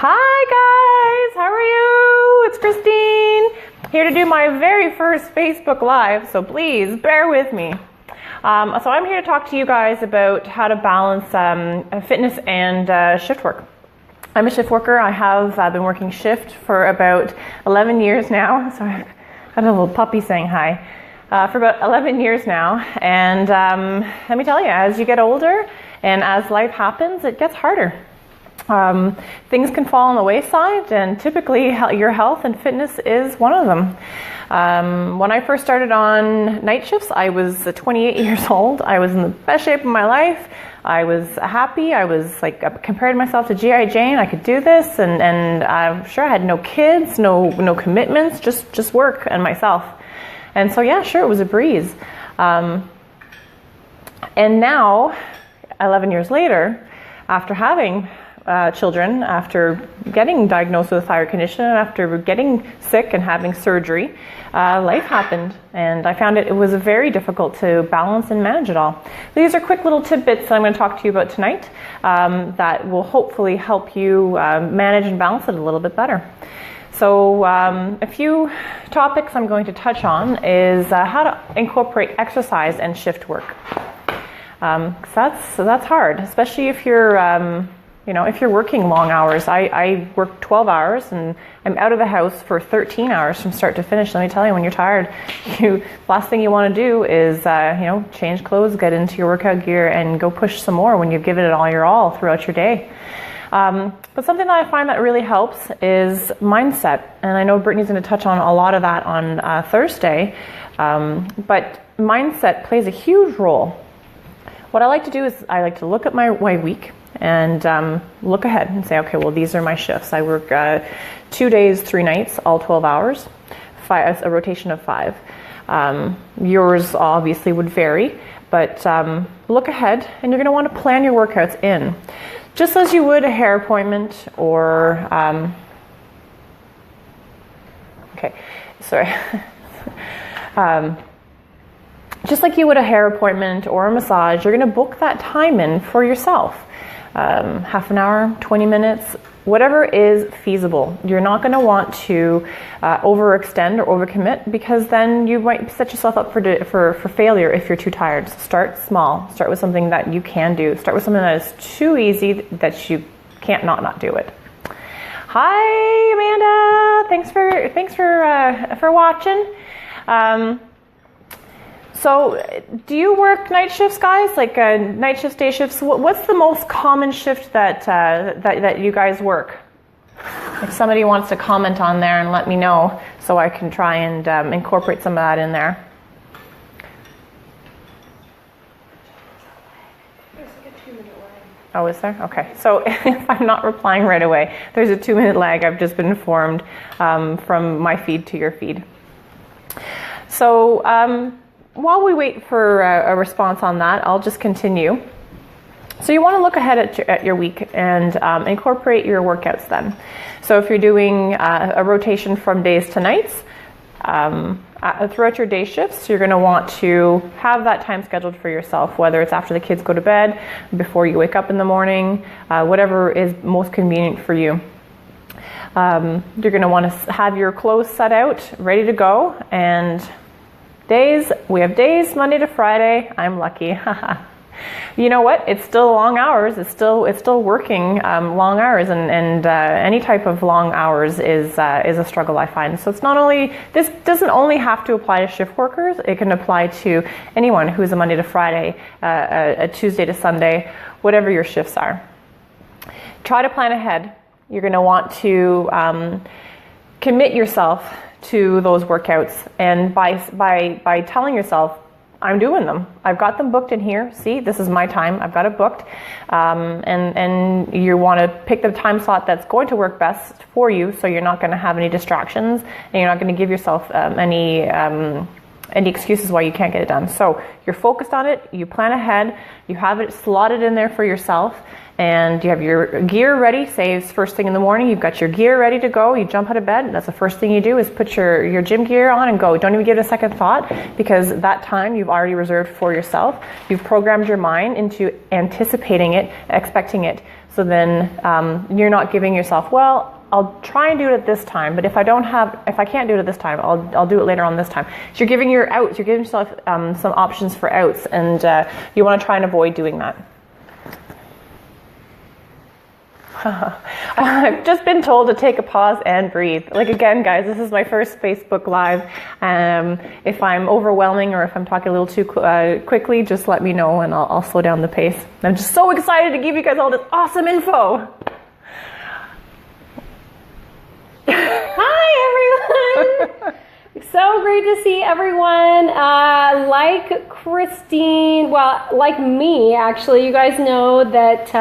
Hi guys, how are you? It's Christine, here to do my very first Facebook Live, so please bear with me. So I'm here to talk to you guys about how to balance fitness and shift work. I'm a shift worker. I have been working shift for about 11 years now, so I've got a little puppy saying hi. For about 11 years now, and let me tell you, as you get older and as life happens, it gets harder. Things can fall on the wayside, and typically your health and fitness is one of them. When I first started on night shifts, I was 28 years old. I was in the best shape of my life. I was happy. I was like, I compared myself to G.I. Jane. I could do this, and I'm sure I had no kids, no commitments, just work and myself. And so, yeah, sure, it was a breeze. And now, 11 years later, after having children, after getting diagnosed with a thyroid condition, after getting sick and having surgery, life happened, and I found it was very difficult to balance and manage it all. These are quick little tidbits that I'm going to talk to you about tonight that will hopefully help you manage and balance it a little bit better. So a few topics I'm going to touch on is how to incorporate exercise and shift work. That's hard, especially if you're if you're working long hours. I work 12 hours and I'm out of the house for 13 hours from start to finish. Let me tell you, when you're tired, last thing you want to do is change clothes, get into your workout gear, and go push some more when you've given it all your all throughout your day. But something that I find that really helps is mindset. And I know Brittany's going to touch on a lot of that on Thursday. But mindset plays a huge role. What I like to do is I like to look at my week and look ahead and say, okay, well, these are my shifts. I work 2 days, 3 nights, all 12 hours, a rotation of 5. Yours obviously would vary, but look ahead, and you're going to want to plan your workouts in. Just as you would a hair appointment or, just like you would a hair appointment or a massage, you're going to book that time in for yourself. Half an hour, 20 minutes, whatever is feasible. You're not going to want to overextend or overcommit, because then you might set yourself up for failure if you're too tired. So start small. Start with something that you can do. Start with something that is too easy that you can't not do it. Hi, Amanda. Thanks for watching. So, do you work night shifts, guys? Like night shifts, day shifts? What's the most common shift that you guys work? If somebody wants to comment on there and let me know, so I can try and incorporate some of that in there. There's like a 2-minute lag. Oh, is there? Okay. So if I'm not replying right away, there's a 2-minute lag. I've just been informed from my feed to your feed. So, while we wait for a response on that, I'll just continue. So you want to look ahead at your week and incorporate your workouts then. So if you're doing a rotation from days to nights, throughout your day shifts, you're going to want to have that time scheduled for yourself, whether it's after the kids go to bed, before you wake up in the morning, whatever is most convenient for you. You're going to want to have your clothes set out, ready to go, and we have days Monday to Friday. I'm lucky. You know what? It's still long hours. It's still working long hours, and any type of long hours is a struggle, I find. So this doesn't only have to apply to shift workers. It can apply to anyone who's a Monday to Friday, a Tuesday to Sunday, whatever your shifts are. Try to plan ahead. You're going to want to commit yourself to those workouts, and by telling yourself, I'm doing them. I've got them booked in here. See, this is my time. I've got it booked, and you want to pick the time slot that's going to work best for you, so you're not going to have any distractions, and you're not going to give yourself any excuses why you can't get it done. So you're focused on it. You plan ahead. You have it slotted in there for yourself. And you have your gear ready. Say it's first thing in the morning, you've got your gear ready to go. You jump out of bed. That's the first thing you do, is put your gym gear on and go. Don't even give it a second thought, because that time you've already reserved for yourself. You've programmed your mind into anticipating it, expecting it. So then you're not giving yourself, well, I'll try and do it at this time, but if I can't do it at this time, I'll do it later on this time. So you're giving your outs, you're giving yourself some options for outs, and you want to try and avoid doing that. I've just been told to take a pause and breathe. Like, again, guys, this is my first Facebook Live. If I'm overwhelming or if I'm talking a little too quickly, just let me know and I'll slow down the pace. I'm just so excited to give you guys all this awesome info. Hi, everyone. So great to see everyone. Like Christine, well, like me, actually, you guys know that...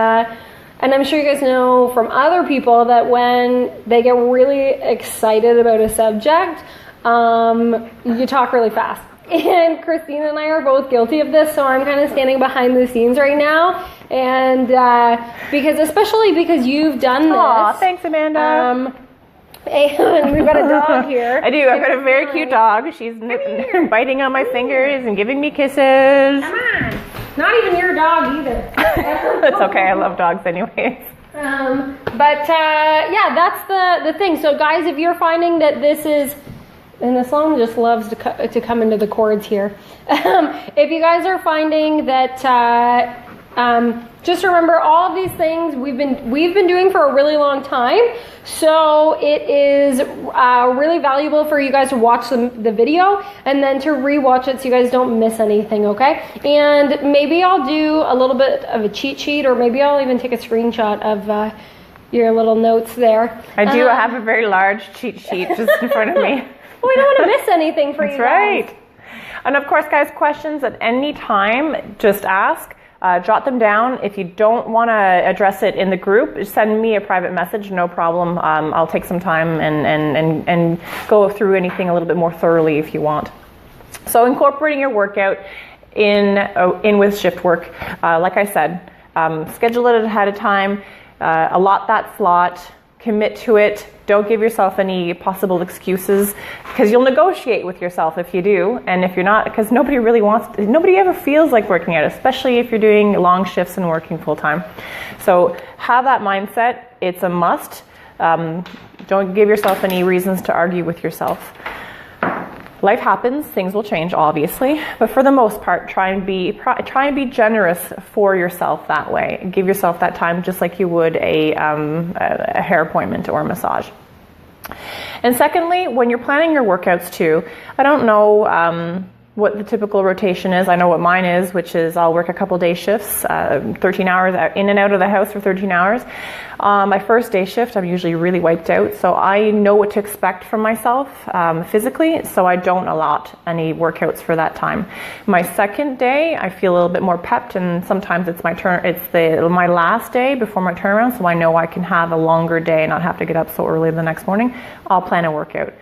and I'm sure you guys know from other people that when they get really excited about a subject, you talk really fast. And Christine and I are both guilty of this, so I'm kind of standing behind the scenes right now. And especially because you've done this. Aw, thanks, Amanda. And we've got a dog here. I do. I've got a very cute dog. She's biting on my fingers and giving me kisses. Come on. Not even your dog either. That's okay. I love dogs anyways. Yeah, that's the thing. So guys, if you're finding that this is, and this one just loves to come into the chords here. If you guys are finding that, just remember all of these things we've been doing for a really long time. So it is really valuable for you guys to watch the video and then to rewatch it so you guys don't miss anything, okay? And maybe I'll do a little bit of a cheat sheet, or maybe I'll even take a screenshot of your little notes there. I do. I have a very large cheat sheet just in front of me. We don't want to miss anything for you guys. That's right. And of course, guys, questions at any time, just ask. Jot them down. If you don't want to address it in the group, send me a private message, no problem. I'll take some time and go through anything a little bit more thoroughly if you want. So incorporating your workout in with shift work, like I said, schedule it ahead of time, allot that slot, commit to it. Don't give yourself any possible excuses, because you'll negotiate with yourself if you do, and if you're not, because nobody ever feels like working out, especially if you're doing long shifts and working full time. So have that mindset. It's a must. Don't give yourself any reasons to argue with yourself. Life happens, things will change, obviously, but for the most part, try and be generous for yourself that way. Give yourself that time, just like you would a hair appointment or a massage. And secondly, when you're planning your workouts too, I don't know what the typical rotation is. I know what mine is, which is I'll work a couple day shifts, 13 hours in and out of the house for 13 hours. My first day shift, I'm usually really wiped out, so I know what to expect from myself physically, so I don't allot any workouts for that time. My second day, I feel a little bit more pepped, and sometimes it's my last day before my turnaround, so I know I can have a longer day and not have to get up so early the next morning. I'll plan a workout.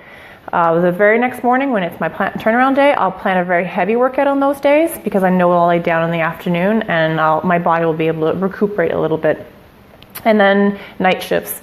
The very next morning, when it's my turnaround day, I'll plan a very heavy workout on those days, because I know I'll lay down in the afternoon and my body will be able to recuperate a little bit. And then night shifts.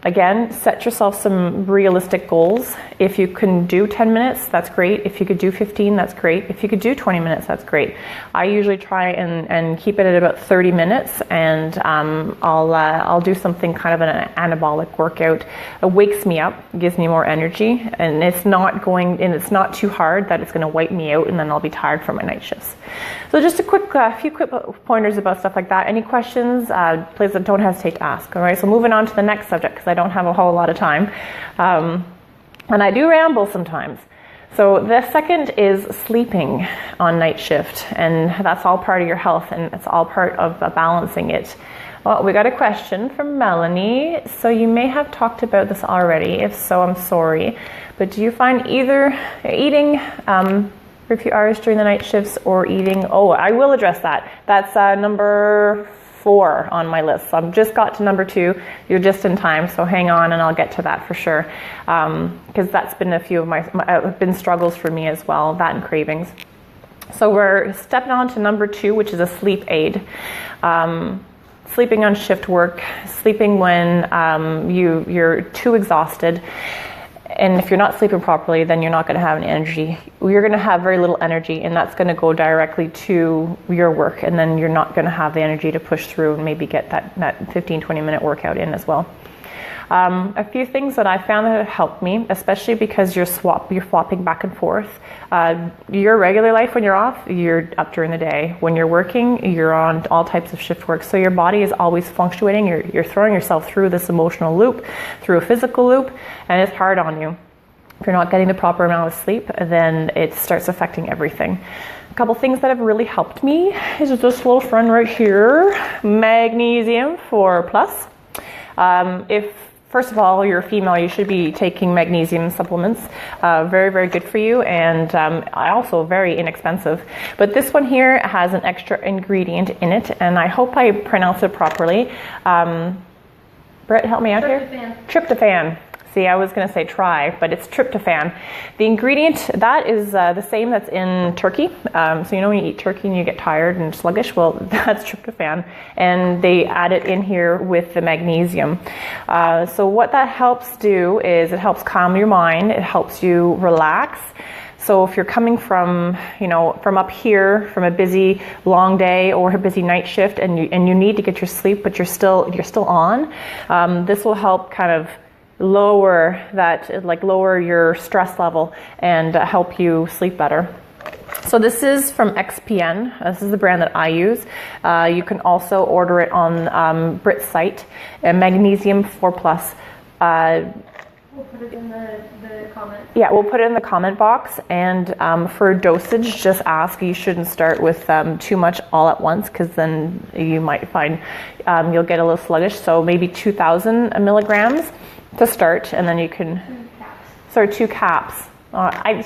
Again, set yourself some realistic goals. If you can do 10 minutes, that's great. If you could do 15, that's great. If you could do 20 minutes, that's great. I usually try and keep it at about 30 minutes, and I'll do something kind of an anabolic workout. It wakes me up, gives me more energy, and it's not too hard that it's going to wipe me out, and then I'll be tired from my night shifts. So just a few quick pointers about stuff like that. Any questions, please don't hesitate to ask. All right, so moving on to the next subject, because I don't have a whole lot of time. And I do ramble sometimes. So the second is sleeping on night shift, and that's all part of your health, and it's all part of balancing it. Well, we got a question from Melanie. So you may have talked about this already. If so, I'm sorry. But do you find either eating for a few hours during the night shifts or eating? Oh, I will address that. That's number 4 on my list. So I've just got to number 2. You're just in time, so hang on and I'll get to that for sure. Because that's been a few of been struggles for me as well, that and cravings. So we're stepping on to number 2, which is a sleep aid. Sleeping on shift work, sleeping when you're too exhausted. And if you're not sleeping properly, then you're not going to have any energy. You're going to have very little energy, and that's going to go directly to your work. And then you're not going to have the energy to push through and maybe get that 15, 20-minute workout in as well. A few things that I found that have helped me, especially because you're swapping back and forth. Your regular life, when you're off, you're up during the day. When you're working, you're on all types of shift work. So your body is always fluctuating. You're throwing yourself through this emotional loop, through a physical loop, and it's hard on you. If you're not getting the proper amount of sleep, then it starts affecting everything. A couple things that have really helped me is this little friend right here, Magnesium 4+. First of all, you're a female, you should be taking magnesium supplements. Very, very good for you, and also very inexpensive. But this one here has an extra ingredient in it, and I hope I pronounce it properly. Brett, help me out here. Tryptophan. See, I was going to say but it's tryptophan. The ingredient, that is the same that's in turkey. So you know when you eat turkey and you get tired and sluggish? Well, that's tryptophan. And they add it in here with the magnesium. So what that helps do is it helps calm your mind. It helps you relax. So if you're coming from up here, from a busy long day or a busy night shift, and you need to get your sleep, but you're still on, this will help kind of lower your stress level and help you sleep better. So this is from XPN. This is the brand that I use. You can also order it on Brit's site, Magnesium 4+. We'll put it in the comment. Yeah, we'll put it in the comment box. And for dosage, just ask. You shouldn't start with too much all at once, because then you might find you'll get a little sluggish. So maybe 2,000 milligrams to start, and then you can... 2 caps.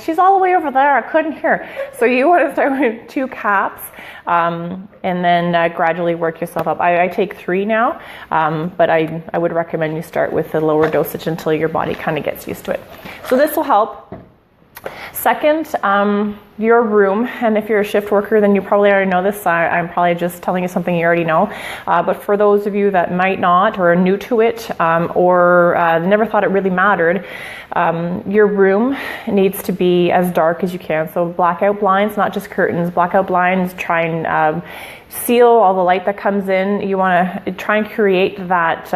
She's all the way over there. I couldn't hear. So you want to start with 2 caps, and then gradually work yourself up. I take 3 now, but I would recommend you start with the lower dosage until your body kind of gets used to it. So this will help. Second, your room, and if you're a shift worker, then you probably already know this. I'm probably just telling you something you already know. But for those of you that might not, or are new to it, or never thought it really mattered, your room needs to be as dark as you can. So blackout blinds, not just curtains. Blackout blinds, try and seal all the light that comes in. You want to try and create that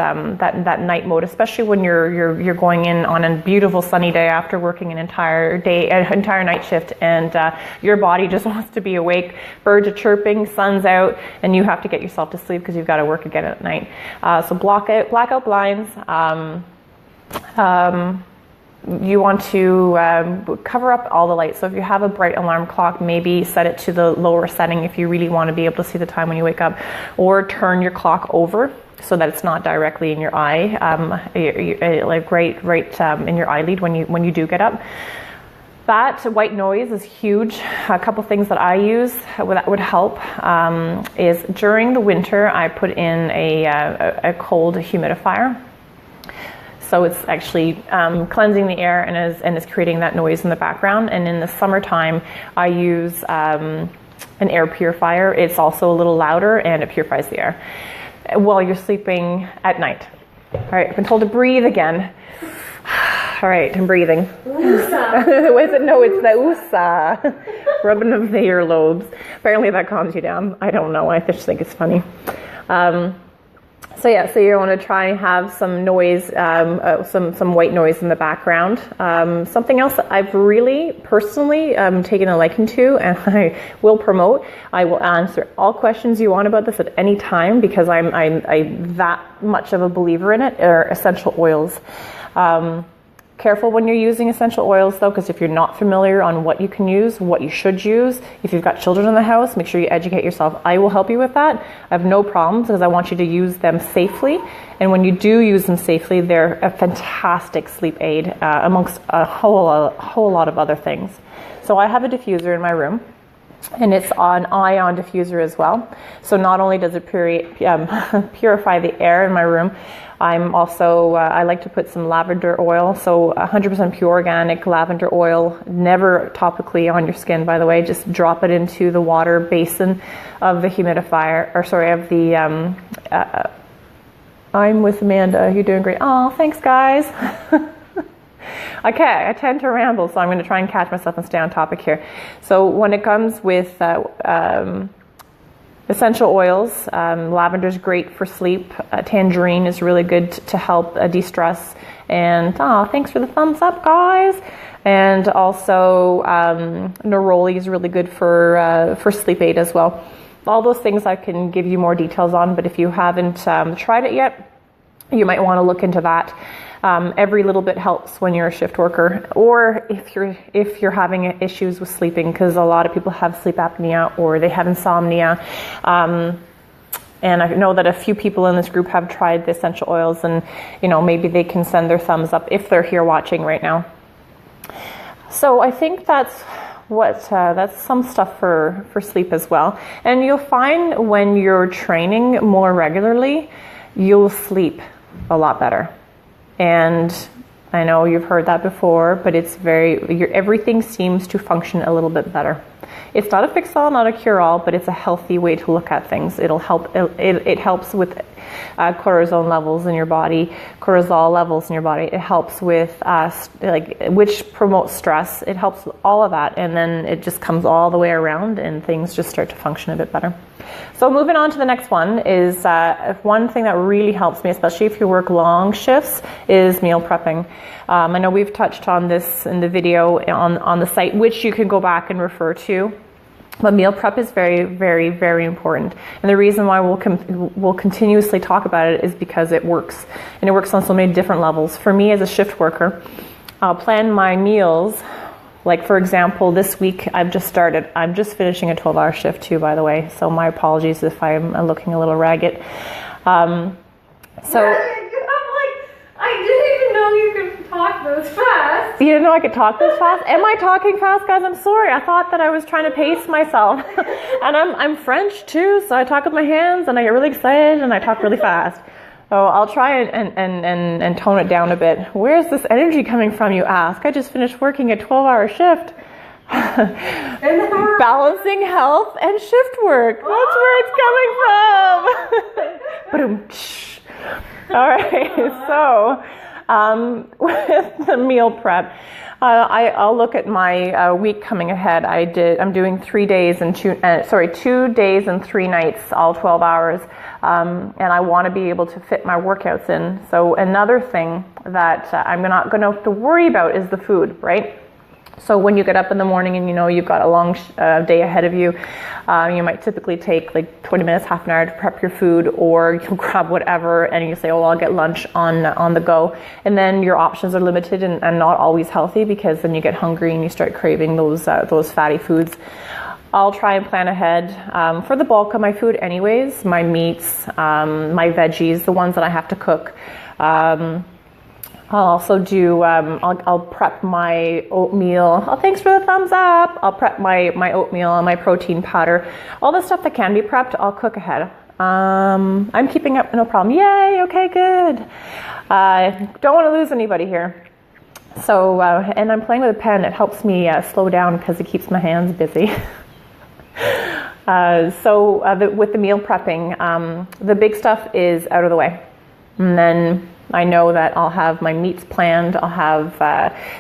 night mode, especially when you're going in on a beautiful sunny day after working an entire night shift, and your body just wants to be awake. Birds are chirping, sun's out, and you have to get yourself to sleep because you've got to work again at night. So blackout blinds. You want to cover up all the lights. So if you have a bright alarm clock, maybe set it to the lower setting if you really want to be able to see the time when you wake up, or turn your clock over so that it's not directly in your eye, like right in your eyelid when you do get up. That white noise is huge. A couple things that I use that would help is during the winter I put in a cold humidifier. So it's actually cleansing the air and is creating that noise in the background. And in the summertime, I use an air purifier. It's also a little louder, and it purifies the air while you're sleeping at night. All right, I've been told to breathe again. All right, I'm breathing. Was it? No, it's the USA. Rubbing of the earlobes. Apparently that calms you down. I don't know. I just think it's funny. So you want to try and have some noise, some white noise in the background. Something else that I've really personally taken a liking to, and I will promote. I will answer all questions you want about this at any time, because I'm that much of a believer in it. Are essential oils. Careful when you're using essential oils though, because if you're not familiar on what you can use, what you should use, if you've got children in the house, make sure you educate yourself. I will help you with that. I have no problems, because I want you to use them safely. And when you do use them safely, they're a fantastic sleep aid amongst a whole lot of other things. So I have a diffuser in my room, and it's an ion diffuser as well. So not only does it purify the air in my room, I'm also, I like to put some lavender oil, so 100% pure organic lavender oil, never topically on your skin, by the way. Just drop it into the water basin of the humidifier, of the, I'm with Amanda. You're doing great. Oh, thanks, guys. Okay, I tend to ramble, so I'm going to try and catch myself and stay on topic here. So when it comes with essential oils, lavender is great for sleep. Tangerine is really good to help de-stress. And thanks for the thumbs up, guys. And also neroli is really good for sleep aid as well. All those things I can give you more details on, but if you haven't tried it yet, you might want to look into that. Every little bit helps when you're a shift worker, or if you're having issues with sleeping, because a lot of people have sleep apnea or they have insomnia. And I know that a few people in this group have tried the essential oils, and maybe they can send their thumbs up if they're here watching right now. So I think that's some stuff for sleep as well. And you'll find when you're training more regularly, you'll sleep a lot better. And I know you've heard that before, but it's everything seems to function a little bit better. It's not a fix-all, not a cure-all, but it's a healthy way to look at things. It'll help. It helps with cortisol levels in your body, cortisol levels in your body. It helps with which promotes stress. It helps with all of that, and then it just comes all the way around, and things just start to function a bit better. So moving on to the next one is one thing that really helps me, especially if you work long shifts, is meal prepping. I know we've touched on this in the video on the site, which you can go back and refer to. But meal prep is very, very, very important. And the reason why we'll continuously talk about it is because it works. And it works on so many different levels. For me as a shift worker, I'll plan my meals. Like, for example, this week I'm just finishing a 12-hour shift too, by the way. So my apologies if I'm looking a little ragged. I didn't even know you could talk this fast. You didn't know I could talk this fast? Am I talking fast, guys? I'm sorry. I thought that I was trying to pace myself. And I'm French too, so I talk with my hands and I get really excited and I talk really fast. So I'll try and tone it down a bit. Where's this energy coming from, you ask? I just finished working a 12-hour shift. Balancing health and shift work. That's where it's coming from. All right, so with the meal prep, I'll look at my week coming ahead. I'm doing 2 days and 3 nights, all 12 hours, and I want to be able to fit my workouts in. So another thing that I'm not going to have to worry about is the food, right? So when you get up in the morning and you've got a long day ahead of you, you might typically take like 20 minutes, half an hour to prep your food, or you grab whatever and you say, oh, I'll get lunch on the go. And then your options are limited and not always healthy, because then you get hungry and you start craving those fatty foods. I'll try and plan ahead for the bulk of my food anyways, my meats, my veggies, the ones that I have to cook. I'll also do, I'll prep my oatmeal. Oh, thanks for the thumbs up. I'll prep my oatmeal and my protein powder. All the stuff that can be prepped, I'll cook ahead. I'm keeping up, no problem. Yay, okay, good. Don't want to lose anybody here. So, and I'm playing with a pen. It helps me slow down because it keeps my hands busy. With the meal prepping, the big stuff is out of the way. And then I know that I'll have my meats planned, I'll have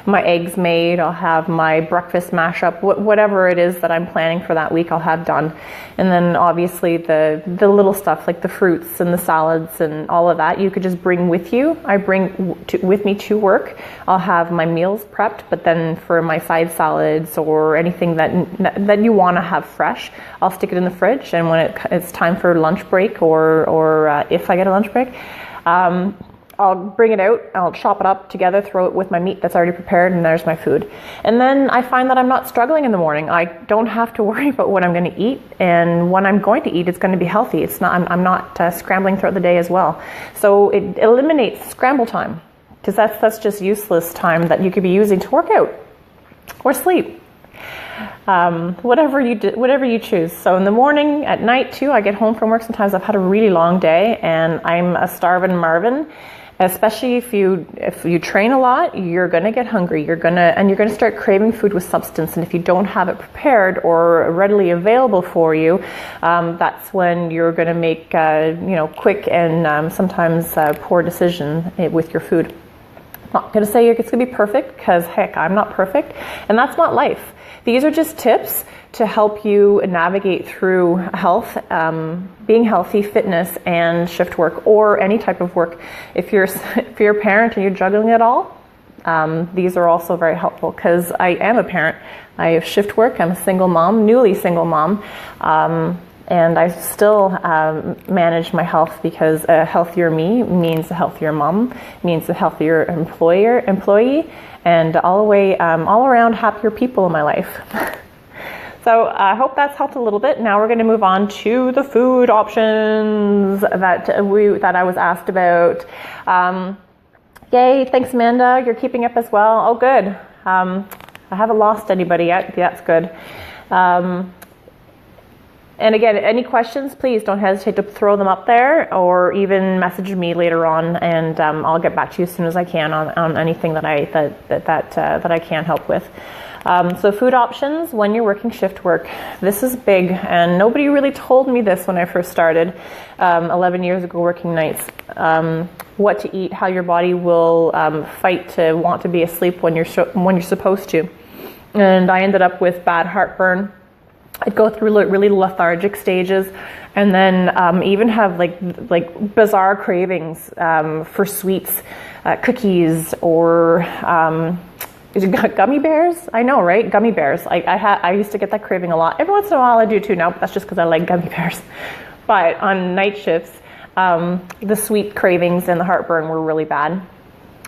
my eggs made, I'll have my breakfast mashup, whatever it is that I'm planning for that week, I'll have done. And then obviously the little stuff like the fruits and the salads and all of that, you could just bring with you. I bring with me to work. I'll have my meals prepped, but then for my side salads or anything that you want to have fresh, I'll stick it in the fridge. And when it's time for lunch break or if I get a lunch break, I'll bring it out, I'll chop it up together, throw it with my meat that's already prepared, and there's my food. And then I find that I'm not struggling in the morning. I don't have to worry about what I'm going to eat, and when I'm going to eat, it's going to be healthy. It's not. I'm not scrambling throughout the day as well. So it eliminates scramble time, because that's just useless time that you could be using to work out or sleep. Whatever you choose. So in the morning, at night too, I get home from work. Sometimes I've had a really long day and I'm a starving Marvin. Especially if you train a lot, you're gonna get hungry. You're gonna start craving food with substance. And if you don't have it prepared or readily available for you, that's when you're gonna make quick and sometimes poor decisions with your food. I'm not going to say it's going to be perfect because, heck, I'm not perfect. And that's not life. These are just tips to help you navigate through health, being healthy, fitness, and shift work, or any type of work. If you're a parent and you're juggling it all, these are also very helpful because I am a parent. I have shift work. I'm a single mom, newly single mom. And I still manage my health because a healthier me means a healthier mom, means a healthier employee, and all around happier people in my life. So I hope that's helped a little bit. Now we're going to move on to the food options that I was asked about. Yay! Thanks, Amanda. You're keeping up as well. Oh, good. I haven't lost anybody yet. That's good. And again, any questions, please don't hesitate to throw them up there or even message me later on, and I'll get back to you as soon as I can on anything that I can help with. So food options when you're working shift work. This is big, and nobody really told me this when I first started 11 years ago working nights. What to eat, how your body will fight to want to be asleep when you're supposed to. And I ended up with bad heartburn. I'd go through really lethargic stages, and then even have like bizarre cravings for sweets, cookies, or gummy bears. I know, right? Gummy bears. I used to get that craving a lot. Every once in a while I do too now, but that's just because I like gummy bears. But on night shifts, the sweet cravings and the heartburn were really bad.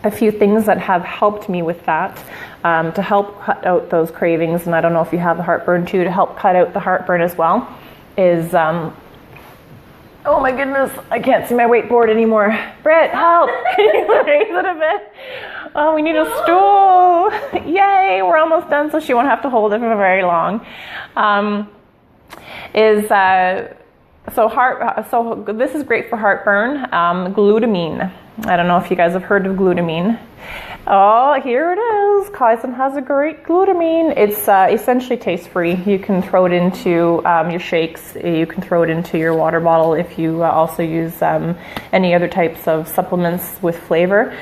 A few things that have helped me with that, to help cut out those cravings, and I don't know if you have the heartburn too, to help cut out the heartburn as well, is, oh my goodness, I can't see my weighboard anymore. Britt, help! Can you raise it a bit? Oh, we need a stool. Yay, we're almost done, so she won't have to hold it for very long. So this is great for heartburn. Glutamine. I don't know if you guys have heard of glutamine. Oh, here it is. Kaizen has a great glutamine. It's essentially taste-free. You can throw it into your shakes. You can throw it into your water bottle if you also use any other types of supplements with flavor.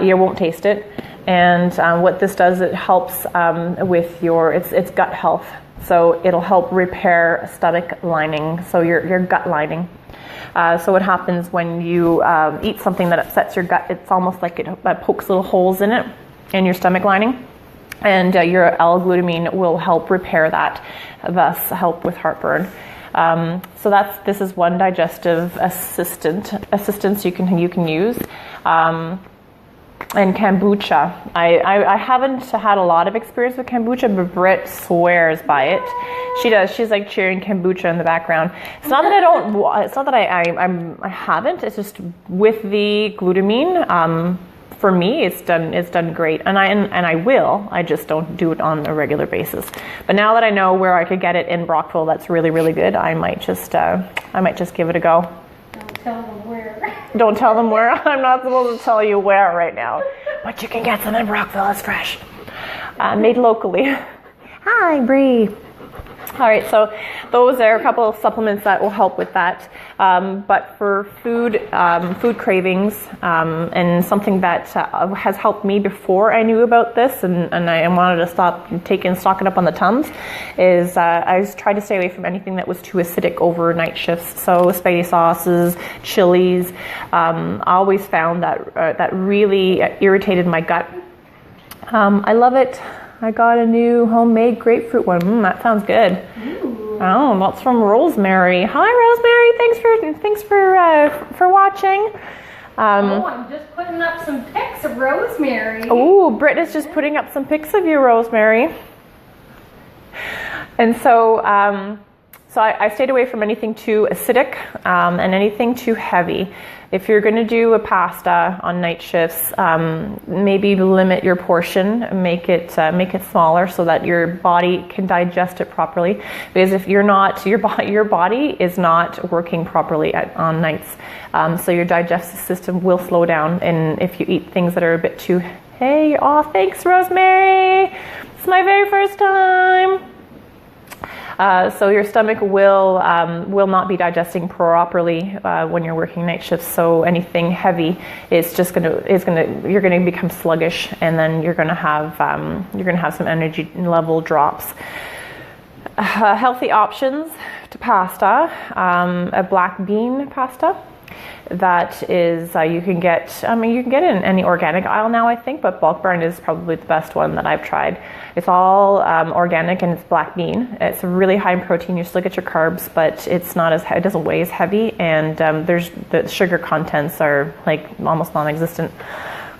You won't taste it. And what this does, it helps with it's gut health. So it'll help repair stomach lining, so your gut lining. So what happens when you eat something that upsets your gut, it's almost like it pokes little holes in it, in your stomach lining. And your L-glutamine will help repair that, thus help with heartburn. So this is one digestive assistance you can use. And kombucha. I haven't had a lot of experience with kombucha, but Britt swears by it. She does. She's like cheering kombucha in the background. It's not that I don't. It's not that I haven't. It's just with the glutamine. For me, it's done great, and I will. I just don't do it on a regular basis. But now that I know where I could get it in Brockville, that's really good. I might just give it a go. Tell them where. Don't tell them where. I'm not supposed to tell you where right now. But you can get some in Brockville. It's fresh. Made locally. Hi, Bree. All right, so those are a couple of supplements that will help with that. But for food cravings, and something that has helped me before I knew about this, and I wanted to stop stocking up on the Tums, is I tried to stay away from anything that was too acidic over night shifts. So spaghetti sauces, chilies. I always found that really irritated my gut. I love it. I got a new homemade grapefruit one. That sounds good. Ooh. Oh, that's from Rosemary. Hi, Rosemary. Thanks for watching. I'm just putting up some pics of Rosemary. Oh, Britt is just putting up some pics of you, Rosemary. And so, I stayed away from anything too acidic and anything too heavy. If you're going to do a pasta on night shifts, maybe limit your portion, make it smaller so that your body can digest it properly. Because if you're not, your body is not working properly on nights, so your digestive system will slow down. And if you eat things that are a bit too, thanks, Rosemary. It's my very first time. So your stomach will not be digesting properly when you're working night shifts. So anything heavy is just you're gonna become sluggish, and then you're gonna have some energy level drops. Healthy options to pasta, a black bean pasta. That is, you can get it in any organic aisle now, I think, but Bulk Barn is probably the best one that I've tried. It's all organic, and it's black bean. It's really high in protein. You still get your carbs, but it's not it doesn't weigh as heavy, and the sugar contents are like almost non-existent.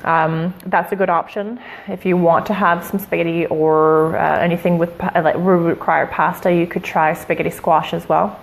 That's a good option. If you want to have some spaghetti or anything with require pasta, you could try spaghetti squash as well.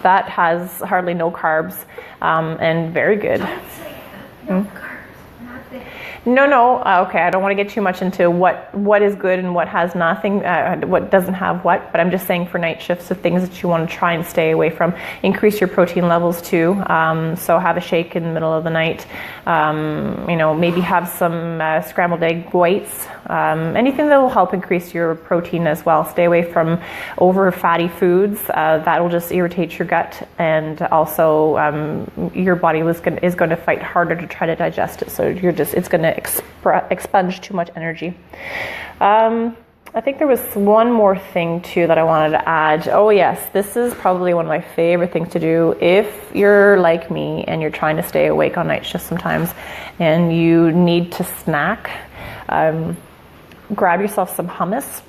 That has hardly no carbs and very good. No carbs, nothing. No. Okay, I don't want to get too much into what is good and what has nothing, what doesn't have what, but I'm just saying for night shifts, the things that you want to try and stay away from. Increase your protein levels too. So have a shake in the middle of the night. Maybe have some scrambled egg whites. Anything that will help increase your protein as well. Stay away from over fatty foods. That will just irritate your gut, and also your body is going to fight harder to try to digest it. So it's going to expunge too much energy. I think there was one more thing too that I wanted to add. Oh yes, this is probably one of my favorite things to do if you're like me and you're trying to stay awake on night shifts sometimes and you need to snack. Grab yourself some hummus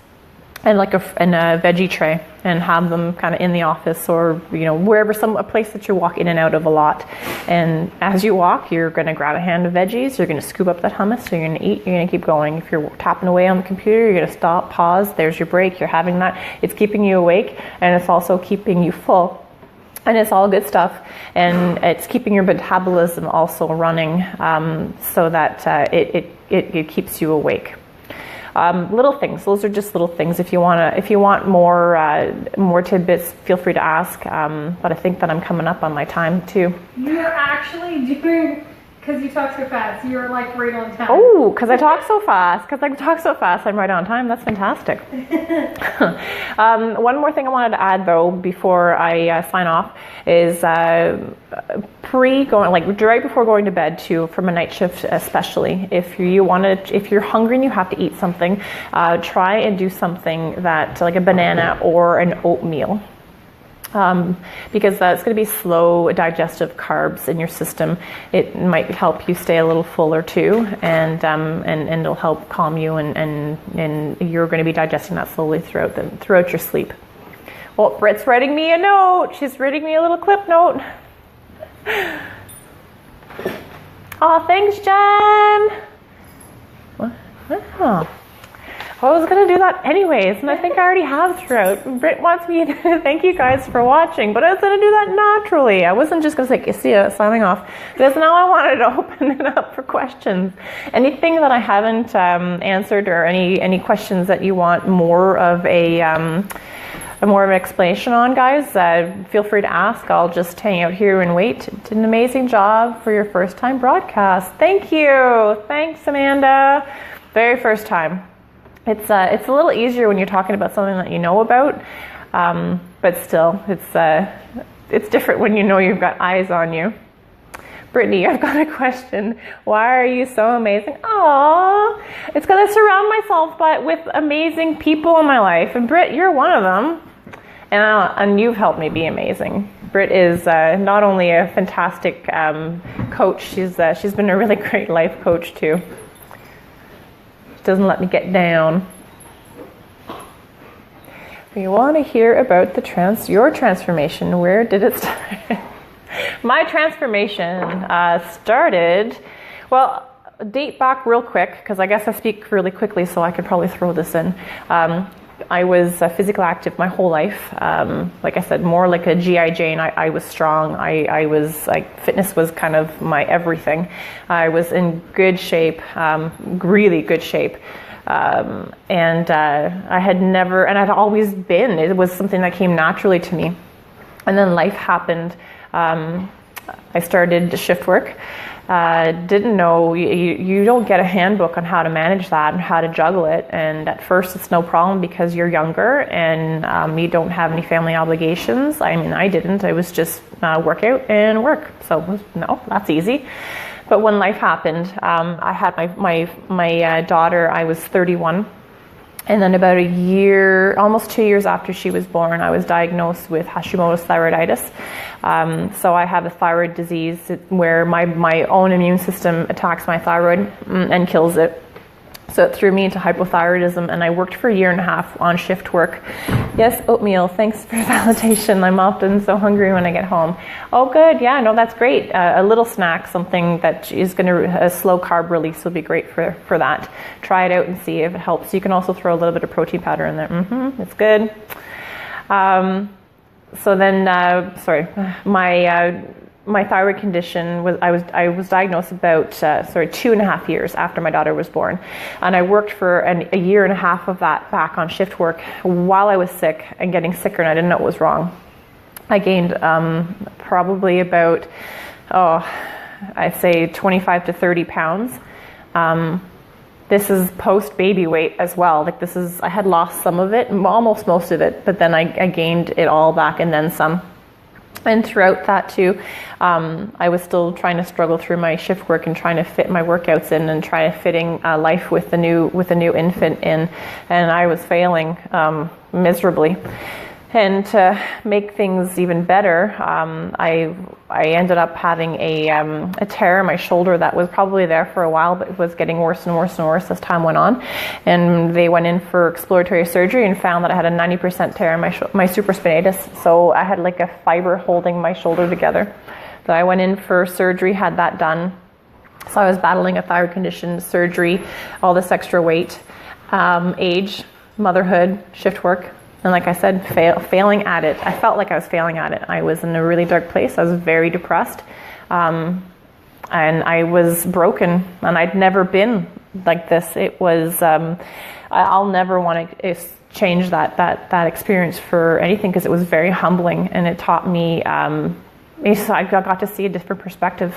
and a veggie tray, and have them kind of in the office or wherever, a place that you walk in and out of a lot. And as you walk, you're going to grab a hand of veggies, you're going to scoop up that hummus, you're going to eat, you're going to keep going. If you're tapping away on the computer, you're going to stop, pause, there's your break, you're having that. It's keeping you awake, and it's also keeping you full. And it's all good stuff, and it's keeping your metabolism also running, so that it keeps you awake. Little things. Those are just little things. If you want more tidbits, feel free to ask. But I think that I'm coming up on my time too. You're actually doing, because you talk so fast, you're like right on time. Oh, because I talk so fast. I'm right on time. That's fantastic. One more thing I wanted to add though before I sign off is right before going to bed too, from a night shift especially. If you're hungry and you have to eat something, try and do something that like a banana or an oatmeal. Because that's going to be slow digestive carbs in your system. It might help you stay a little fuller too, and it'll help calm you, and you're going to be digesting that slowly throughout your sleep. Well, Britt's writing me a note. She's writing me a little clip note. Oh, thanks, Jen. What? I was going to do that anyways, and I think I already have throughout. Britt wants me to thank you guys for watching, but I was going to do that naturally. I wasn't just going to say, see ya, signing off, because now I wanted to open it up for questions. Anything that I haven't answered, or any questions that you want more of an explanation on, guys, feel free to ask. I'll just hang out here and wait. Did an amazing job for your first time broadcast. Thank you. Thanks, Amanda. Very first time. It's a little easier when you're talking about something that you know about, but still, it's different when you know you've got eyes on you. Brittany, I've got a question. Why are you so amazing? Aww, it's because I surround myself with amazing people in my life, and Britt, you're one of them, and you've helped me be amazing. Britt is not only a fantastic coach, she's been a really great life coach too. Doesn't let me get down. We want to hear about your transformation. Where did it start? My transformation started, well, date back real quick, because I guess I speak really quickly, so I could probably throw this in. I was physically active my whole life. Like I said, more like a G.I. Jane. I was strong. I was like, fitness was kind of my everything. I was in good shape, really good shape. And I'd always been, it was something that came naturally to me. And then life happened. I started shift work. Didn't know, you don't get a handbook on how to manage that and how to juggle it. And at first it's no problem because you're younger and you don't have any family obligations. I mean, I didn't. I was just workout and work. So no, that's easy. But when life happened, I had my daughter, I was 31. And then about a year, almost 2 years after she was born, I was diagnosed with Hashimoto's thyroiditis. So I have a thyroid disease where my own immune system attacks my thyroid and kills it. So it threw me into hypothyroidism, and I worked for a year and a half on shift work. Yes, oatmeal, thanks for validation. I'm often so hungry when I get home. Oh, good, yeah, no, that's great. A little snack, something that is going to, a slow carb release will be great for that. Try it out and see if it helps. You can also throw a little bit of protein powder in there. It's good. So then, my thyroid condition was, I was diagnosed about 2.5 years after my daughter was born, and I worked for a year and a half of that back on shift work while I was sick and getting sicker, and I didn't know what was wrong. I gained probably about I'd say 25 to 30 pounds. This is post baby weight as well. Like I had lost some of it, almost most of it, but then I gained it all back and then some. And throughout that too, I was still trying to struggle through my shift work and trying to fit my workouts in and try to fitting life with the new infant in, and I was failing miserably. And to make things even better, I ended up having a tear in my shoulder that was probably there for a while, but it was getting worse and worse and worse as time went on. And they went in for exploratory surgery and found that I had a 90% tear in my supraspinatus. So I had like a fiber holding my shoulder together. So I went in for surgery, had that done. So I was battling a thyroid condition, surgery, all this extra weight, age, motherhood, shift work. And like I said, failing at it. I felt like I was failing at it. I was in a really dark place. I was very depressed. And I was broken. And I'd never been like this. It was, I'll never want to change that experience for anything, because it was very humbling. And it taught me, I got to see a different perspective.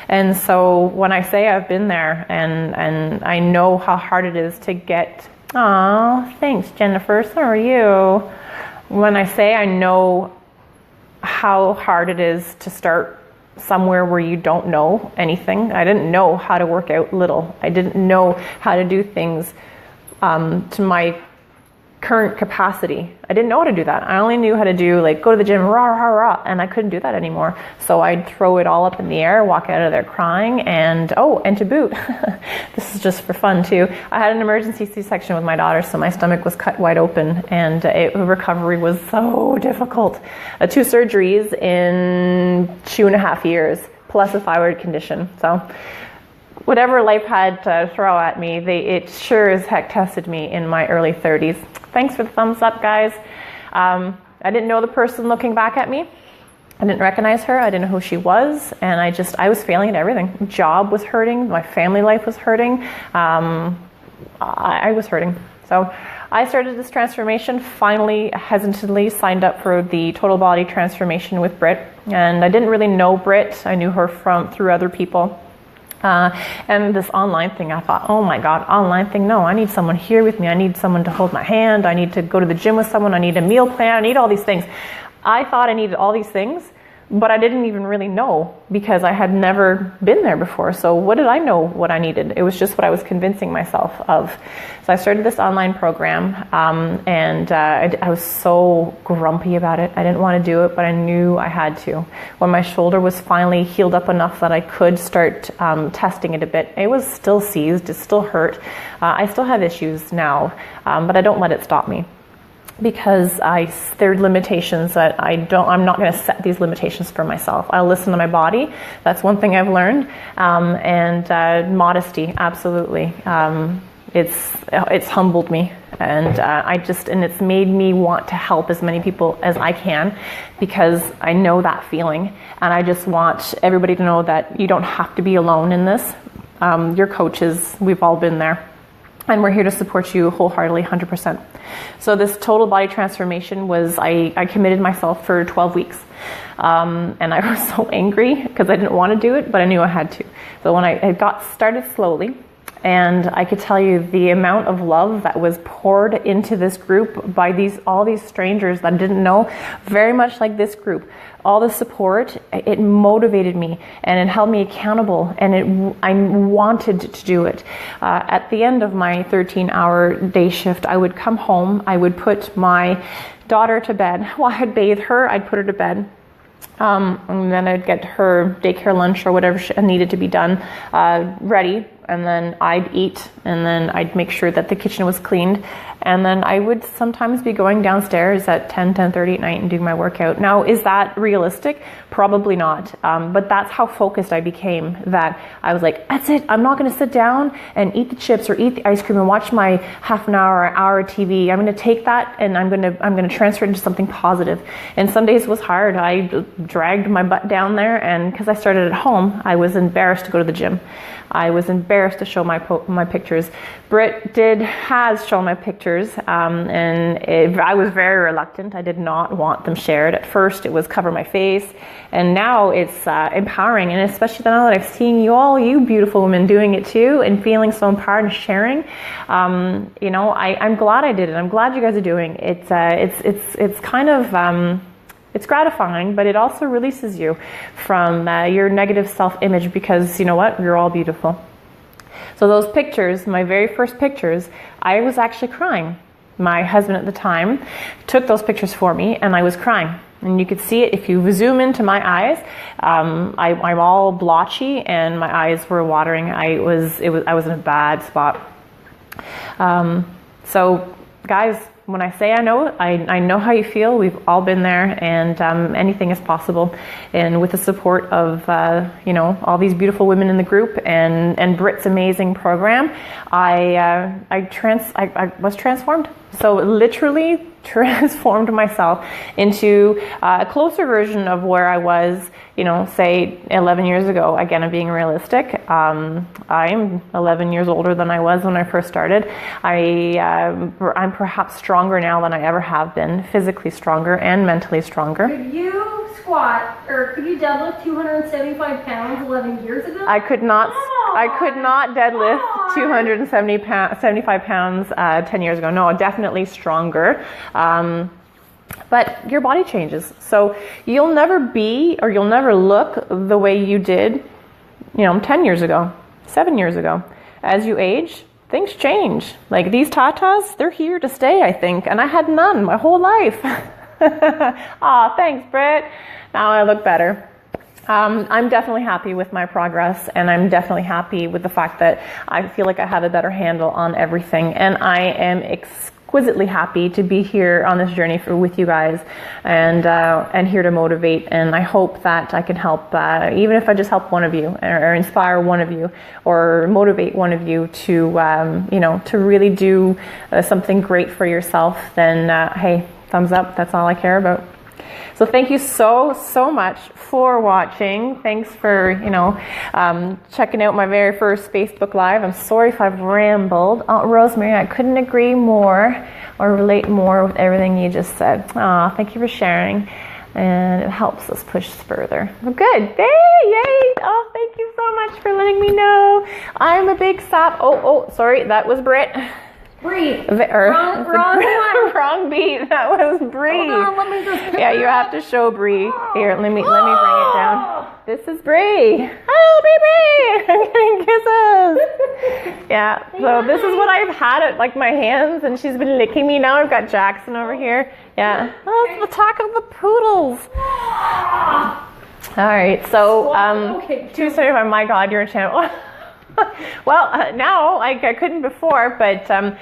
And so when I say I've been there and I know how hard it is to get. Aw, thanks, Jennifer. So are you. When I say I know how hard it is to start somewhere where you don't know anything. I didn't know how to work out little. I didn't know how to do things to my current capacity. I didn't know how to do that. I only knew how to do go to the gym, rah, rah, rah, and I couldn't do that anymore. So I'd throw it all up in the air, walk out of there crying, and to boot, this is just for fun too. I had an emergency C-section with my daughter, so my stomach was cut wide open, and recovery was so difficult. 2 surgeries in 2.5 years, plus a thyroid condition. So whatever life had to throw at me, it sure as heck tested me in my early 30s. Thanks for the thumbs up, guys. I didn't know the person looking back at me. I didn't recognize her. I didn't know who she was. And I was failing at everything. Job was hurting. My family life was hurting. I was hurting. So I started this transformation, finally, hesitantly signed up for the Total Body Transformation with Britt. And I didn't really know Britt. I knew her through other people. And this online thing, I thought, oh my God, online thing, no, I need someone here with me. I need someone to hold my hand. I need to go to the gym with someone. I need a meal plan. I need all these things. I thought I needed all these things, but I didn't even really know, because I had never been there before. So what did I know what I needed? It was just what I was convincing myself of. So I started this online program, and I was so grumpy about it. I didn't want to do it, but I knew I had to. When my shoulder was finally healed up enough that I could start testing it a bit, it was still seized, it still hurt. I still have issues now, but I don't let it stop me. Because there are limitations that I'm not going to set these limitations for myself. I'll listen to my body. That's one thing I've learned. And modesty, absolutely. It's humbled me, and and it's made me want to help as many people as I can, because I know that feeling, and I just want everybody to know that you don't have to be alone in this. Your coaches, we've all been there. And we're here to support you wholeheartedly, 100%. So this total body transformation was, I committed myself for 12 weeks. And I was so angry because I didn't want to do it, but I knew I had to. So when I got started slowly, and I could tell you the amount of love that was poured into this group by all these strangers that I didn't know, very much like this group. All the support, it motivated me and it held me accountable, and I wanted to do it. At the end of my 13-hour day shift, I would come home, I would put my daughter to bed. Well, I'd bathe her, I'd put her to bed. And then I'd get her daycare lunch or whatever needed to be done ready, and then I'd eat, and then I'd make sure that the kitchen was cleaned, and then I would sometimes be going downstairs at 10:30 at night and doing my workout. Now, is that realistic? Probably not, but that's how focused I became, that I was like, that's it, I'm not going to sit down and eat the chips or eat the ice cream and watch my half an hour or hour TV. I'm going to take that and I'm going to transfer it into something positive. And some days it was hard. I dragged my butt down there, and because I started at home, I was embarrassed to go to the gym. I was embarrassed to show my pictures. Britt has shown my pictures, and I was very reluctant. I did not want them shared. At first, it was cover my face, and now it's empowering. And especially now that I've seen you beautiful women doing it too, and feeling so empowered and sharing. I'm glad I did it. I'm glad you guys are doing it. It's kind of. It's gratifying, but it also releases you from your negative self-image, because you know what? You're all beautiful. So those pictures, my very first pictures, I was actually crying. My husband at the time took those pictures for me, and I was crying. And you could see it if you zoom into my eyes. I'm all blotchy, and my eyes were watering. I was in a bad spot. So, guys, when I say I know it, I know how you feel. We've all been there, and anything is possible. And with the support of all these beautiful women in the group and Britt's amazing program, I was transformed. So literally transformed myself into a closer version of where I was, say 11 years ago. Again, I'm being realistic. I'm 11 years older than I was when I first started. I'm perhaps stronger now than I ever have been, physically stronger and mentally stronger. Could you squat, or could you deadlift 275 pounds 11 years ago? I could not deadlift 275 pounds 10 years ago. No, definitely stronger. But your body changes. So you'll never be, or you'll never look the way you did, 10 years ago, 7 years ago. As you age, things change. Like these tatas, they're here to stay, I think. And I had none my whole life. Aw, thanks, Britt. Now I look better. I'm definitely happy with my progress, and I'm definitely happy with the fact that I feel like I have a better handle on everything, and I am exquisitely happy to be here on this journey with you guys, and here to motivate. And I hope that I can help, even if I just help one of you, or inspire one of you, or motivate one of you to to really do something great for yourself. Then hey, thumbs up. That's all I care about. So thank you so much for watching. Thanks for, checking out my very first Facebook Live. I'm sorry if I've rambled. Rosemary, I couldn't agree more or relate more with everything you just said. Thank you for sharing. And it helps us push further. Well, good. Yay! Oh, thank you so much for letting me know. I'm a big sap. Oh, sorry. That was Britt. Bree. Wrong one. Wrong beat. That was Bree. Hold on, let me just you have to show Bree. Here, let me bring it down. This is Bree. Oh, Bree! I'm getting kisses. Yeah. So this is what I've had at my hands, and she's been licking me. Now I've got Jackson over here. Yeah. Oh, the talk of the poodles. All right. So my God, you're a channel. Well, now I couldn't before, but I've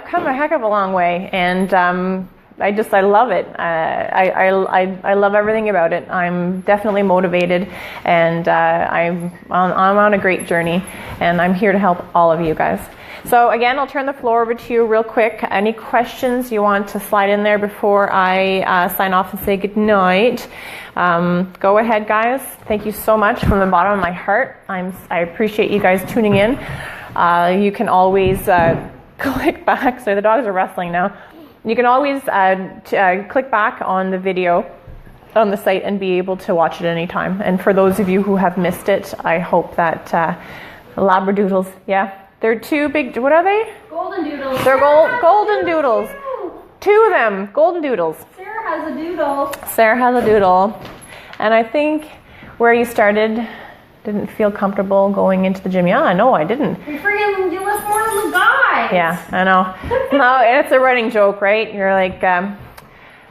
come a heck of a long way, and I love it. I love everything about it. I'm definitely motivated, and I'm on a great journey, and I'm here to help all of you guys. So again, I'll turn the floor over to you real quick. Any questions you want to slide in there before I sign off and say good night? Go ahead, guys. Thank you so much from the bottom of my heart. I appreciate you guys tuning in. You can always click back. So the dogs are wrestling now. You can always click back on the video on the site and be able to watch it anytime. And for those of you who have missed it, I hope that Labradoodles, they're two big, what are they? Golden doodles. They're golden doodles. Two of them, golden doodles. Sarah has a doodle. Sarah has a doodle. And I think where you started didn't feel comfortable going into the gym. Yeah, no, I didn't. You freaking do us more than the guys. Yeah, I know. No, it's a running joke, right? You're like,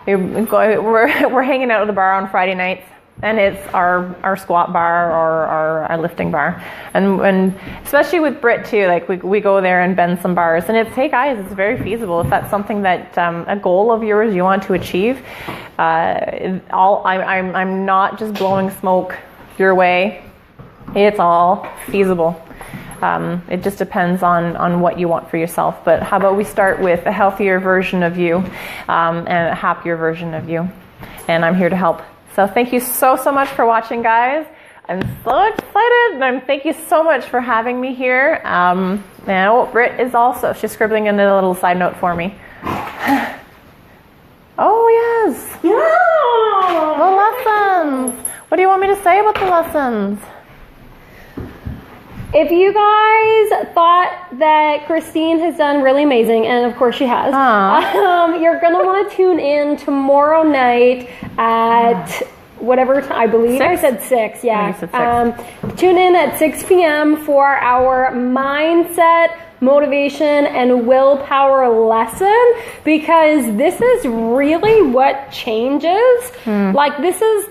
we're hanging out at the bar on Friday nights, and it's our squat bar or our lifting bar, and especially with Britt too, like we go there and bend some bars, and it's, hey guys, it's very feasible if that's something that a goal of yours you want to achieve. I'm not just blowing smoke your way. It's all feasible. It just depends on what you want for yourself. But how about we start with a healthier version of you and a happier version of you. And I'm here to help. So thank you so much for watching, guys. I'm so excited. And thank you so much for having me here. Now, Britt is also, she's scribbling in a little side note for me. Oh, yes. Yeah. The lessons. What do you want me to say about the lessons? If you guys thought that Christine has done really amazing, and of course she has, you're going to want to tune in tomorrow night at whatever time, I believe 6? I said 6, yeah. I think you said 6. Tune in at 6 p.m. for our mindset, motivation, and willpower lesson, because this is really what changes. Like, this is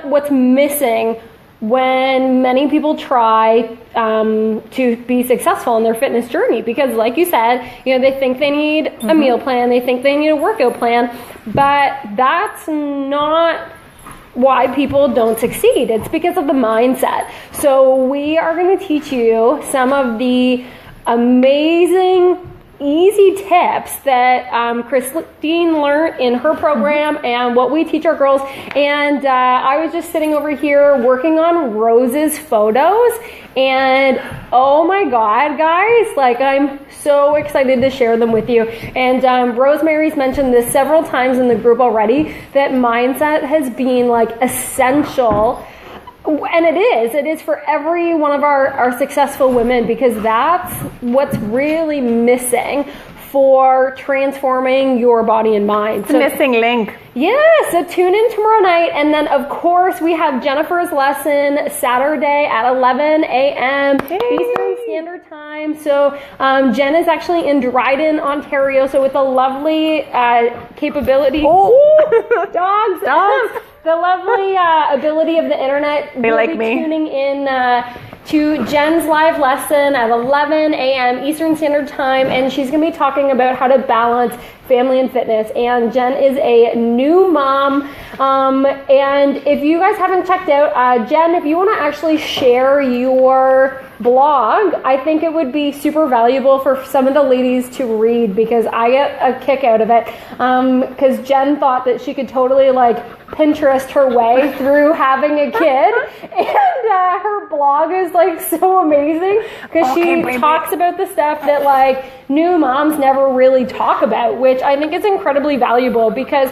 what's missing when many people try to be successful in their fitness journey, because like you said, they think they need a meal plan, they think they need a workout plan, but that's not why people don't succeed. It's because of the mindset. So we are going to teach you some of the amazing easy tips that Christine learned in her program and what we teach our girls. And I was just sitting over here working on Rose's photos, and oh my God, guys, like, I'm so excited to share them with you. And Rosemary's mentioned this several times in the group already, that mindset has been like essential. And it is for every one of our successful women, because that's what's really missing for transforming your body and mind. The missing link. Yeah, so tune in tomorrow night. And then, of course, we have Jennifer's lesson Saturday at 11 a.m. Eastern Standard Time. So Jen is actually in Dryden, Ontario, so with a lovely capability. Oh, dogs. The lovely ability of the internet. They we'll like be me. Tuning in to Jen's live lesson at 11 a.m. Eastern Standard Time, and she's going to be talking about how to balance family and fitness. And Jen is a new mom, and if you guys haven't checked out, Jen, if you want to actually share your blog, I think it would be super valuable for some of the ladies to read, because I get a kick out of it, because Jen thought that she could totally like Pinterest her way through having a kid, and her blog is like so amazing, because she talks about the stuff that like new moms never really talk about, which I think is incredibly valuable, because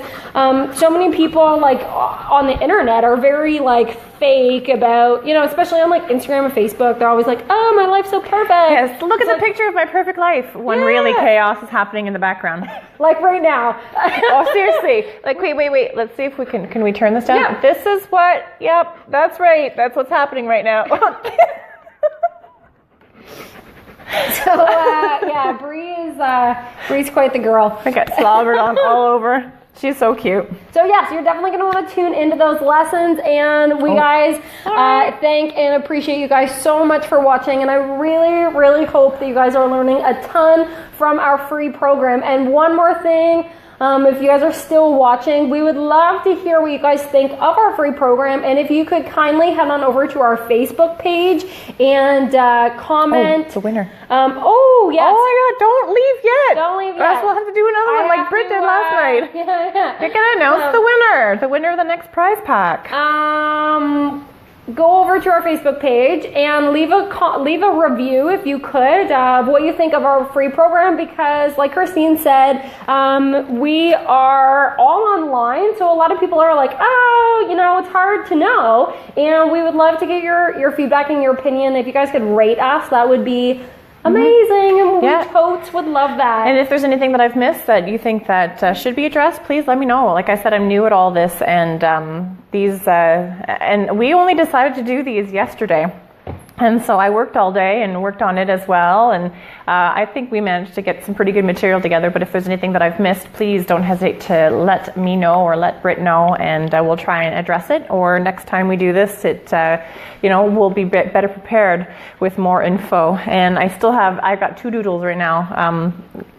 so many people like on the internet are very like fake about, especially on like Instagram and Facebook, they're always like, oh, my life's so perfect. Yes, look at the picture of my perfect life when really chaos is happening in the background. Like right now. Oh, seriously. Like, wait. Let's see if we can we turn this down? Yeah. This is what, yep, that's right. That's what's happening right now. So, yeah, Bree's quite the girl. I got slobbered on all over. She's so cute. So yes, you're definitely going to want to tune into those lessons, and we guys thank and appreciate you guys so much for watching, and I really, really hope that you guys are learning a ton from our free program. And one more thing, if you guys are still watching, we would love to hear what you guys think of our free program, and if you could kindly head on over to our Facebook page and comment. Oh, the winner. Yes. Oh my God, don't leave yet. Don't leave Or else yet. we'll have to do another one like Britt did last night. Yeah. You're going to announce the winner of the next prize pack. go over to our Facebook page and leave a review if you could of what you think of our free program, because like Christine said, we are all online, so a lot of people are like, oh, you know, it's hard to know, and we would love to get your feedback and your opinion. If you guys could rate us, that would be amazing, and we totes would love that. And if there's anything that I've missed that you think that should be addressed, please let me know. Like I said, I'm new at all this, and and we only decided to do these yesterday. And so I worked all day and worked on it as well, and I think we managed to get some pretty good material together. But if there's anything that I've missed, please don't hesitate to let me know or let Britt know, and we'll try and address it. Or next time we do this, we'll be better prepared with more info. And I've got 2 doodles right now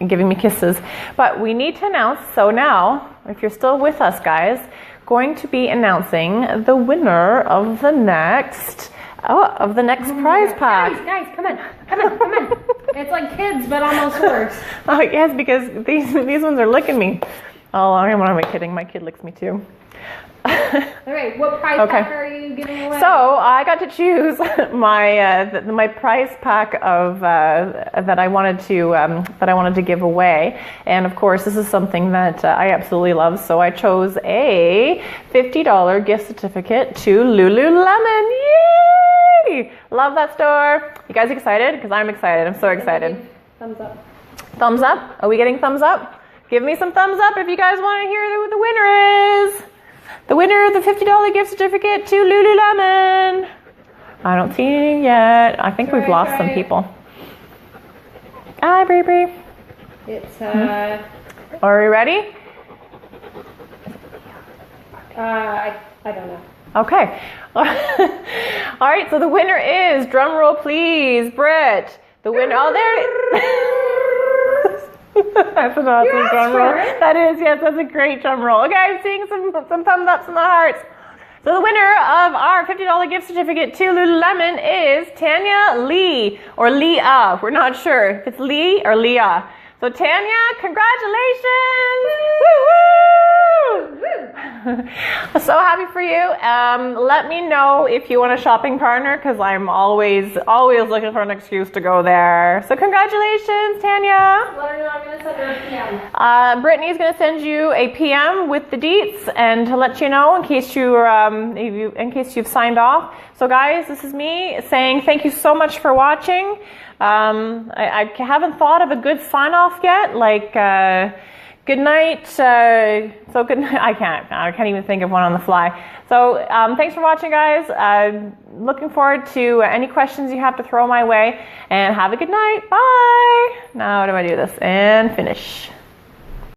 giving me kisses. But we need to announce, so now, if you're still with us, guys, going to be announcing the winner of the next prize pack. Guys, come on. It's like kids, but almost worse. Oh yes, because these ones are licking me. Oh, am I kidding? My kid licks me too. All right, what prize pack are you giving away? So I got to choose my prize pack of that I wanted to give away, and of course this is something that I absolutely love. So I chose a $50 gift certificate to Lululemon. Yay! Love that store. You guys excited? Because I'm excited. I'm so excited. Thumbs up. Thumbs up? Are we getting thumbs up? Give me some thumbs up if you guys want to hear who the winner is. The winner of the $50 gift certificate to Lululemon. I don't see any yet. I think we've lost some people. Hi, Bree Bree. It's Are we ready? I don't know. Okay. All right, so the winner is, drum roll please, Britt. The winner, that's an awesome drum roll. That is, yes, that's a great drum roll. Okay, I'm seeing some thumbs ups and the hearts. So the winner of our $50 gift certificate to Lululemon is Tanya Lee, or Leah. We're not sure if it's Lee or Leah. So Tanya, congratulations! Woo woo! So happy for you. Let me know if you want a shopping partner, because I'm always looking for an excuse to go there. So congratulations, Tanya. Let her know I'm going to send her a PM. Brittany's going to send you a PM with the deets and to let you know in case you've signed off. So guys, this is me saying thank you so much for watching. I haven't thought of a good sign off yet, like good night. So good night. I can't even think of one on the fly. So thanks for watching, guys. Looking forward to any questions you have to throw my way, and have a good night. Bye. Now how do I do this and finish?